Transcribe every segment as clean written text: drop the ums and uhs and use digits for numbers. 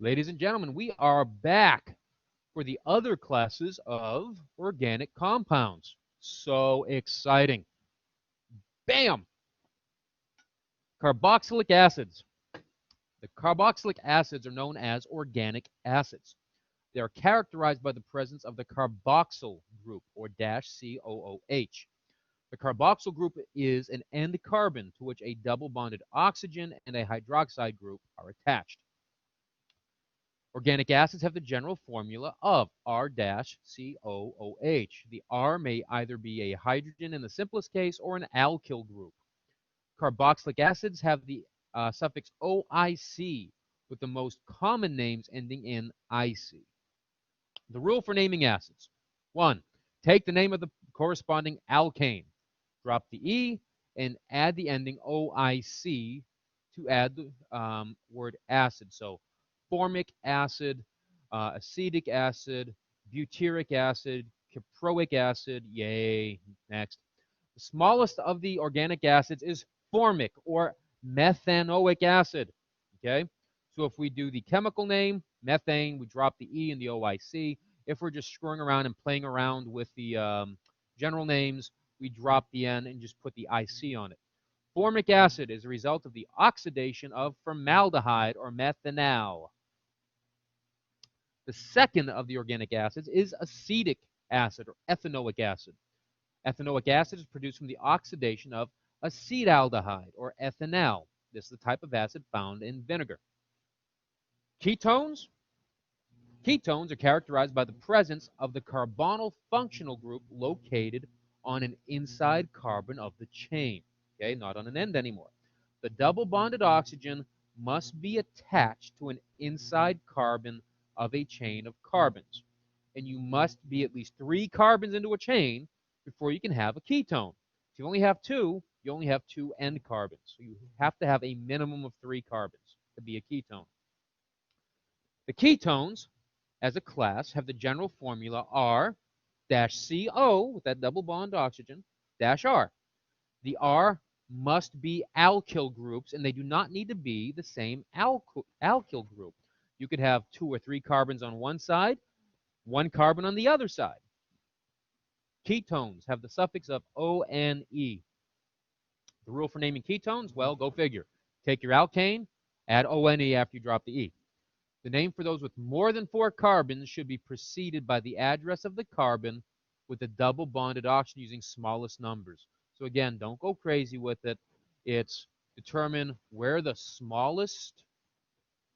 Ladies and gentlemen, we are back for the other classes of organic compounds. So exciting. Bam! Carboxylic acids. The carboxylic acids are known as organic acids. They are characterized by the presence of the carboxyl group, or -COOH. The carboxyl group is an end carbon to which a double bonded oxygen and a hydroxide group are attached. Organic acids have the general formula of R-COOH. The R may either be a hydrogen in the simplest case or an alkyl group. Carboxylic acids have the suffix OIC with the most common names ending in IC. The rule for naming acids. 1. Take the name of the corresponding alkane. Drop the E and add the ending OIC to add the word acid. So formic acid, acetic acid, butyric acid, caproic acid, yay, next. The smallest of the organic acids is formic or methanoic acid, okay? So if we do the chemical name, methane, we drop the E in the OIC. If we're just screwing around and playing around with the general names, we drop the N and just put the IC on it. Formic acid is a result of the oxidation of formaldehyde or methanal. The second of the organic acids is acetic acid or ethanoic acid. Ethanoic acid is produced from the oxidation of acetaldehyde or ethanal. This is the type of acid found in vinegar. Ketones. Ketones are characterized by the presence of the carbonyl functional group located on an inside carbon of the chain. Okay, not on an end anymore. The double bonded oxygen must be attached to an inside carbon of a chain of carbons. And you must be at least 3 carbons into a chain before you can have a ketone. If you only have 2, you only have 2 end carbons. So you have to have a minimum of 3 carbons to be a ketone. The ketones, as a class, have the general formula R-CO, with that double bond oxygen, -R. The R must be alkyl groups, and they do not need to be the same alkyl group. You could have 2 or 3 carbons on one side, 1 carbon on the other side. Ketones have the suffix of ONE. The rule for naming ketones, well, go figure. Take your alkane, add ONE after you drop the E. The name for those with more than 4 carbons should be preceded by the address of the carbon with a double bonded oxygen using smallest numbers. So again, don't go crazy with it. It's determine where the smallest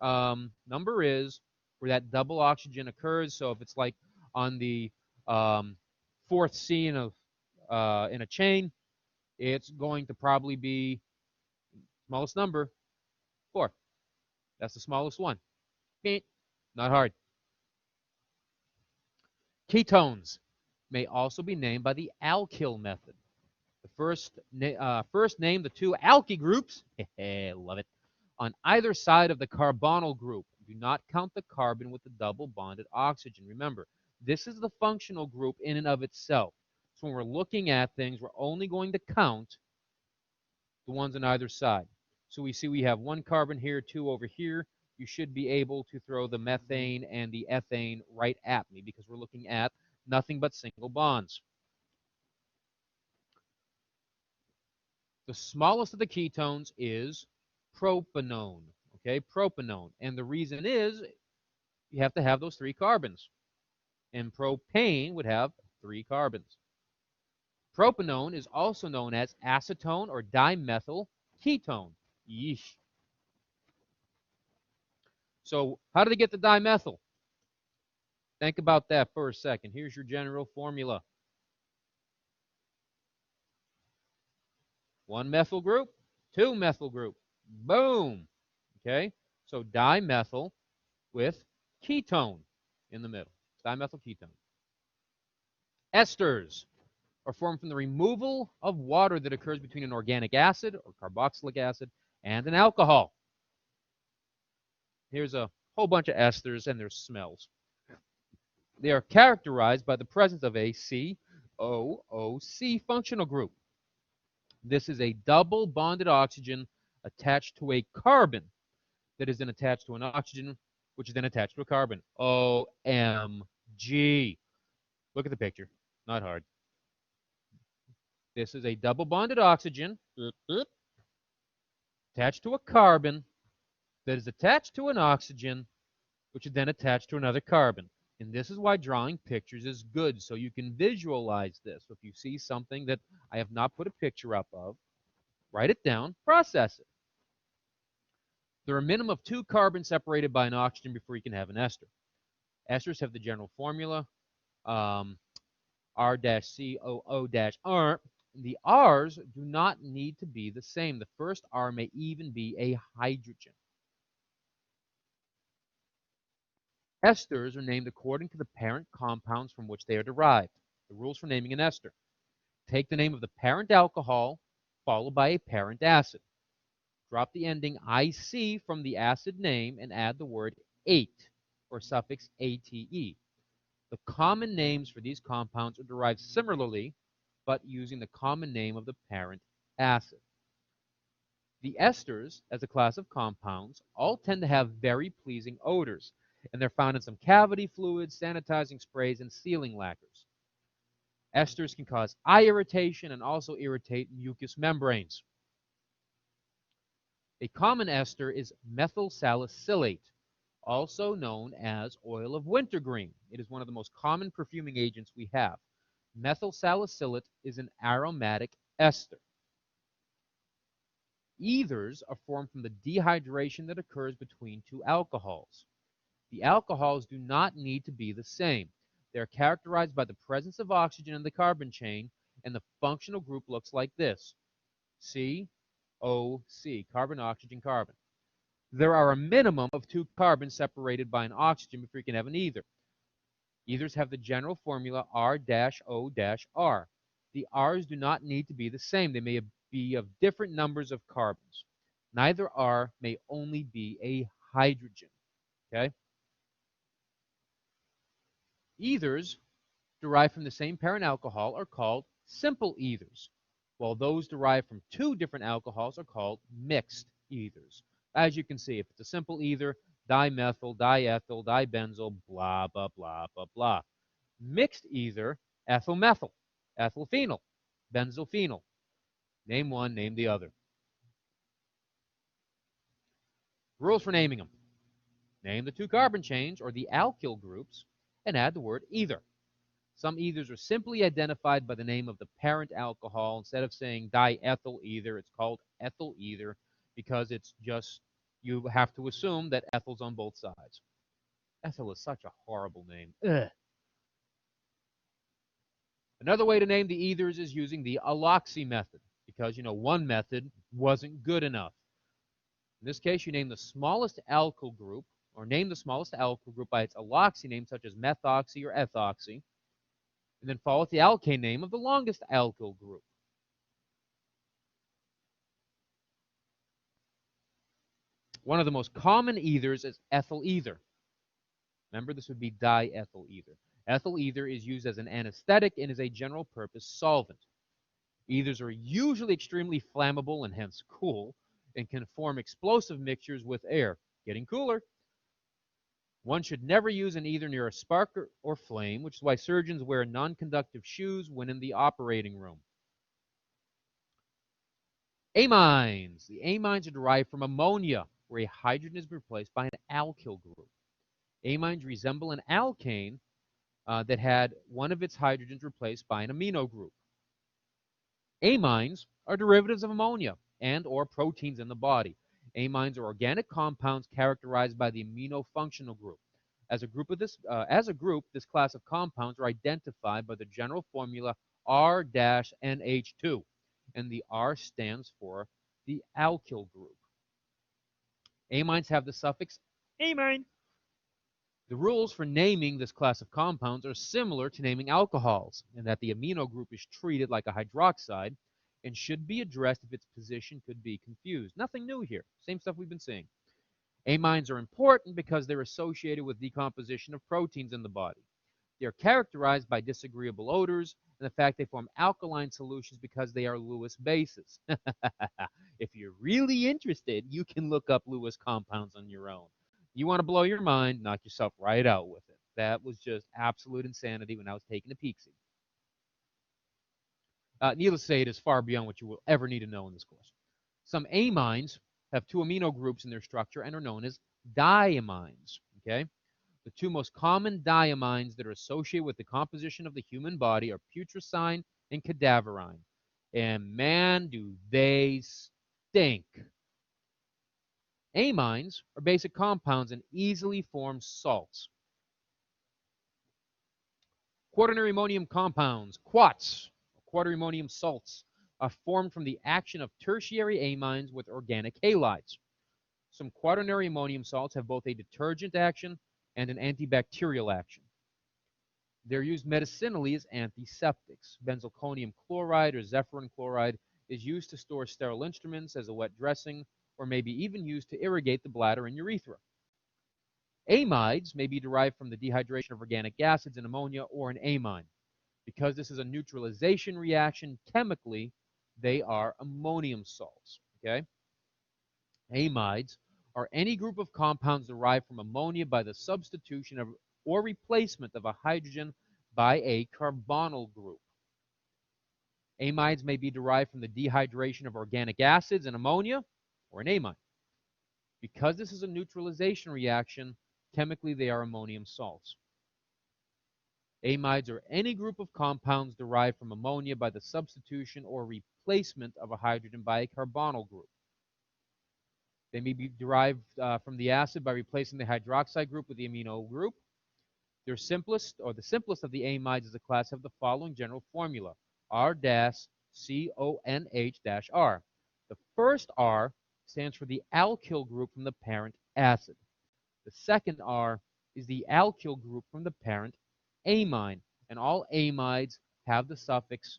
number is where that double oxygen occurs. So if it's like on the 4th C in a chain, it's going to probably be smallest number 4. That's the smallest one. Not hard. Ketones may also be named by the alkyl method. The first name the 2 alky groups, love it, on either side of the carbonyl group. Do not count the carbon with the double bonded oxygen. Remember, this is the functional group in and of itself. So when we're looking at things, we're only going to count the ones on either side. So we see we have 1 carbon here, 2 over here. You should be able to throw the methane and the ethane right at me because we're looking at nothing but single bonds. The smallest of the ketones is propanone, okay, propanone. And the reason is you have to have those 3 carbons. And propane would have 3 carbons. Propanone is also known as acetone or dimethyl ketone. Yeesh. So how do they get the dimethyl? Think about that for a second. Here's your general formula. 1 methyl group, 2 methyl group. Boom. Okay? So dimethyl with ketone in the middle. Dimethyl ketone. Esters are formed from the removal of water that occurs between an organic acid or carboxylic acid and an alcohol. Here's a whole bunch of esters and their smells. They are characterized by the presence of a COOC functional group. This is a double bonded oxygen attached to a carbon that is then attached to an oxygen which is then attached to a carbon. OMG. Look at the picture. Not hard. This is a double bonded oxygen attached to a carbon that is attached to an oxygen, which is then attached to another carbon. And this is why drawing pictures is good, so you can visualize this. So if you see something that I have not put a picture up of, write it down, process it. There are a minimum of 2 carbons separated by an oxygen before you can have an ester. Esters have the general formula, R-COO-R. The R's do not need to be the same. The first R may even be a hydrogen. Esters are named according to the parent compounds from which they are derived. The rules for naming an ester. Take the name of the parent alcohol, followed by a parent acid. Drop the ending IC from the acid name and add the word ate, or suffix ATE. The common names for these compounds are derived similarly, but using the common name of the parent acid. The esters, as a class of compounds, all tend to have very pleasing odors, and they're found in some cavity fluids, sanitizing sprays, and sealing lacquers. Esters can cause eye irritation and also irritate mucous membranes. A common ester is methyl salicylate, also known as oil of wintergreen. It is one of the most common perfuming agents we have. Methyl salicylate is an aromatic ester. Ethers are formed from the dehydration that occurs between 2 alcohols. The alcohols do not need to be the same. They are characterized by the presence of oxygen in the carbon chain, and the functional group looks like this. COC, carbon, oxygen, carbon. There are a minimum of 2 carbons separated by an oxygen before you can have an ether. Ethers have the general formula R-O-R. The R's do not need to be the same. They may be of different numbers of carbons. Neither R may only be a hydrogen. Okay? Ethers derived from the same parent alcohol are called simple ethers, while those derived from 2 different alcohols are called mixed ethers. As you can see, if it's a simple ether, dimethyl, diethyl, dibenzyl, blah, blah, blah, blah, blah. Mixed ether, ethyl-methyl, ethyl-phenyl, benzyl-phenyl. Name one, name the other. Rules for naming them. Name the 2 carbon chains, or the alkyl groups, and add the word ether. Some ethers are simply identified by the name of the parent alcohol. Instead of saying diethyl ether, it's called ethyl ether because it's just, you have to assume that ethyl's on both sides. Ethyl is such a horrible name. Ugh. Another way to name the ethers is using the alloxy method because, one method wasn't good enough. In this case, you name the smallest alkyl group, or name the smallest alkyl group by its alloxy name, such as methoxy or ethoxy, and then follow with the alkane name of the longest alkyl group. One of the most common ethers is ethyl ether. Remember, this would be diethyl ether. Ethyl ether is used as an anesthetic and is a general purpose solvent. Ethers are usually extremely flammable and hence cool, and can form explosive mixtures with air. Getting cooler. One should never use an ether near a spark or flame, which is why surgeons wear non-conductive shoes when in the operating room. Amines. The amines are derived from ammonia, where a hydrogen is replaced by an alkyl group. Amines resemble an alkane that had one of its hydrogens replaced by an amino group. Amines are derivatives of ammonia and or proteins in the body. Amines are organic compounds characterized by the amino functional group. As a group, this class of compounds are identified by the general formula R-NH2, and the R stands for the alkyl group. Amines have the suffix amine. The rules for naming this class of compounds are similar to naming alcohols, in that the amino group is treated like a hydroxide and should be addressed if its position could be confused. Nothing new here. Same stuff we've been seeing. Amines are important because they're associated with decomposition of proteins in the body. They are characterized by disagreeable odors and the fact they form alkaline solutions because they are Lewis bases. If you're really interested, you can look up Lewis compounds on your own. You want to blow your mind, knock yourself right out with it. That was just absolute insanity when I was taking a peek-see. Needless to say, it is far beyond what you will ever need to know in this course. Some amines have two amino groups in their structure and are known as diamines. Okay? The two most common diamines that are associated with the composition of the human body are putrescine and cadaverine. And man, do they stink. Amines are basic compounds and easily form salts. Quaternary ammonium compounds, quats, quaternary salts, are formed from the action of tertiary amines with organic halides. Some quaternary ammonium salts have both a detergent action and an antibacterial action. They're used medicinally as antiseptics. Benzalkonium chloride or zephyrin chloride is used to store sterile instruments as a wet dressing, or may be even used to irrigate the bladder and urethra. Amides may be derived from the dehydration of organic acids in ammonia or an amine. Because this is a neutralization reaction chemically, they are ammonium salts. Okay? Amides are any group of compounds derived from ammonia by the substitution of or replacement of a hydrogen by a carbonyl group. Amides may be derived from the dehydration of organic acids in ammonia or an amine. Because this is a neutralization reaction, chemically they are ammonium salts. Amides are any group of compounds derived from ammonia by the substitution or replacement of a hydrogen by a carbonyl group. They may be derived from the acid by replacing the hydroxide group with the amino group. The simplest of the amides as a class have the following general formula: R-CONH-R. The first R stands for the alkyl group from the parent acid. The second R is the alkyl group from the parent amine, and all amides have the suffix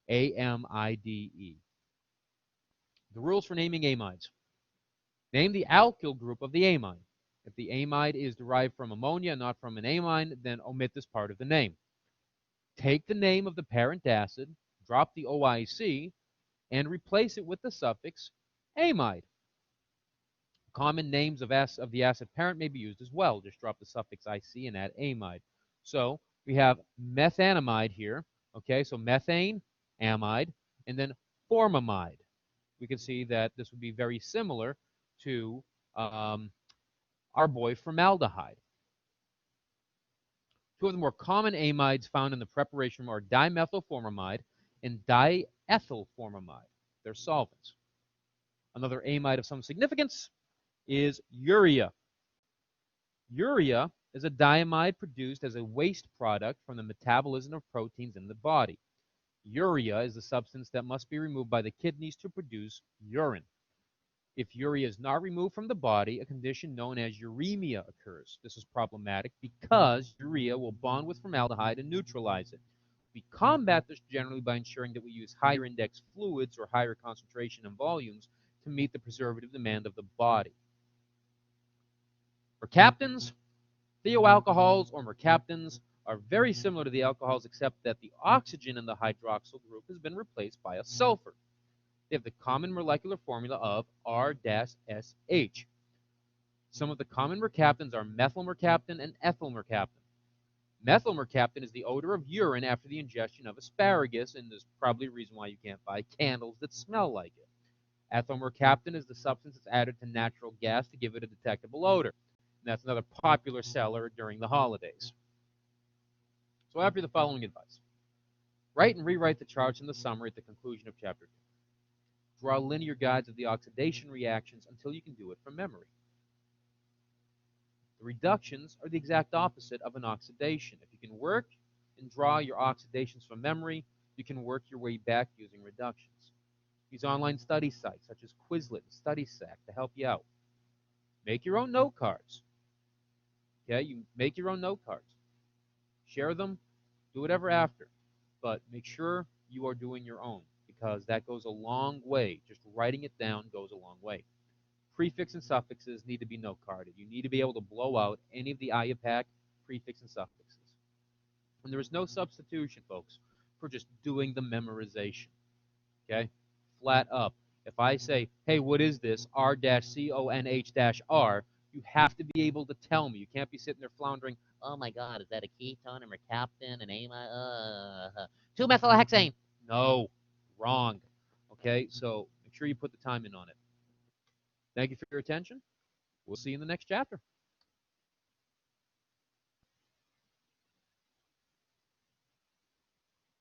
AMIDE. The rules for naming amides. Name the alkyl group of the amine. If the amide is derived from ammonia, not from an amine, then omit this part of the name. Take the name of the parent acid, drop the OIC, and replace it with the suffix amide. Common names of the acid parent may be used as well. Just drop the suffix IC and add amide. So we have methanamide here. Okay, so methane, amide, and then formamide. We can see that this would be very similar to our boy formaldehyde. Two of the more common amides found in the preparation are dimethylformamide and diethylformamide. They're solvents. Another amide of some significance is urea. Urea is a diamide produced as a waste product from the metabolism of proteins in the body. Urea is the substance that must be removed by the kidneys to produce urine. If urea is not removed from the body, a condition known as uremia occurs. This is problematic because urea will bond with formaldehyde and neutralize it. We combat this generally by ensuring that we use higher index fluids or higher concentration and volumes to meet the preservative demand of the body. Mercaptans, thioalcohols, or mercaptans are very similar to the alcohols except that the oxygen in the hydroxyl group has been replaced by a sulfur. They have the common molecular formula of R-SH. Some of the common mercaptans are methylmercaptan and ethylmercaptan. Methylmercaptan is the odor of urine after the ingestion of asparagus, and there's probably a reason why you can't buy candles that smell like it. Ethylmercaptan is the substance that's added to natural gas to give it a detectable odor. And that's another popular seller during the holidays. So I offer you the following advice. Write and rewrite the charts in the summary at the conclusion of Chapter 2. Draw linear guides of the oxidation reactions until you can do it from memory. The reductions are the exact opposite of an oxidation. If you can work and draw your oxidations from memory, you can work your way back using reductions. Use online study sites such as Quizlet and StudySack to help you out. Make your own note cards. Okay, you make your own note cards. Share them, do whatever after, but make sure you are doing your own because that goes a long way. Just writing it down goes a long way. Prefix and suffixes need to be note carded. You need to be able to blow out any of the IUPAC prefix and suffixes. And there is no substitution, folks, for just doing the memorization. Okay? Flat up. If I say, hey, what is this? R-CONH-R, You have to be able to tell me. You can't be sitting there floundering. Oh my God, is that a ketone, a mercaptan, an amide? 2-methyl-hexane. No, wrong. Okay, so make sure you put the time in on it. Thank you for your attention. We'll see you in the next chapter.